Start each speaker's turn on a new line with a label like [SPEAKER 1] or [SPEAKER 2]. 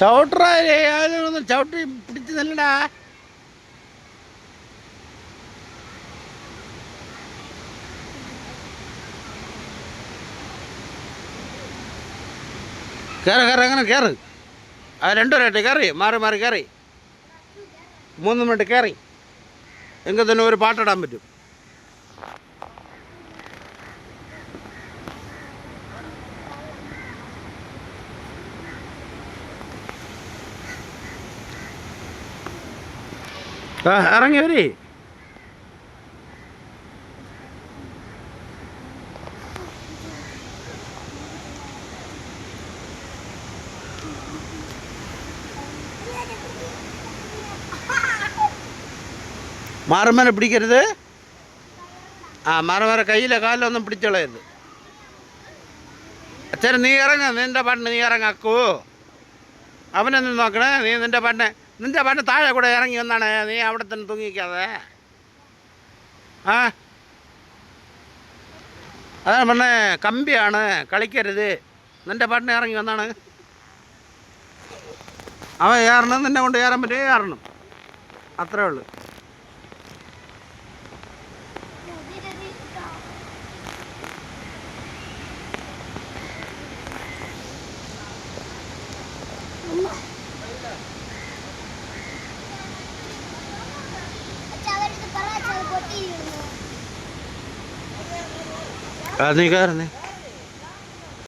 [SPEAKER 1] ചവിട്ടറേ ചവിട്ടി പിടിച്ച് നല്ലടാ. കയറ് അങ്ങനെ കയറ്. അത് 2 പേരായിട്ട് കയറി മാറി കയറി 3 മിനിറ്റ് കയറി എങ്കിൽ തന്നെ ഒരു പാട്ടിടാൻ പറ്റും. ഇറങ്ങി വരി. മാറുമേനെ പിടിക്കരുത്. മാറുമേനെ കയ്യിലെ കാലിലൊന്നും പിടിച്ചോളരുത്. അച്ഛൻ നീ ഇറങ്ങ, നിൻ്റെ പാട്ടിന് നീ ഇറങ്ങാക്കൂ. അവനൊന്നും നോക്കണേ. നീ നിൻ്റെ പാട്ടിന് താഴെ കൂടെ ഇറങ്ങി വന്നാണ്. നീ അവിടെ തന്നെ തൂങ്ങിക്കാതെ. അതാണ് പറഞ്ഞേ, കമ്പിയാണ്, കളിക്കരുത്. നിൻ്റെ പാട്ടിന് ഇറങ്ങി വന്നാണ്. അവൻ ഏറണം, നിന്നെ കൊണ്ട് ഏറാൻ പറ്റുമോ ഏറണം, അത്രേ ഉള്ളൂ. നീ കയറുന്നേ.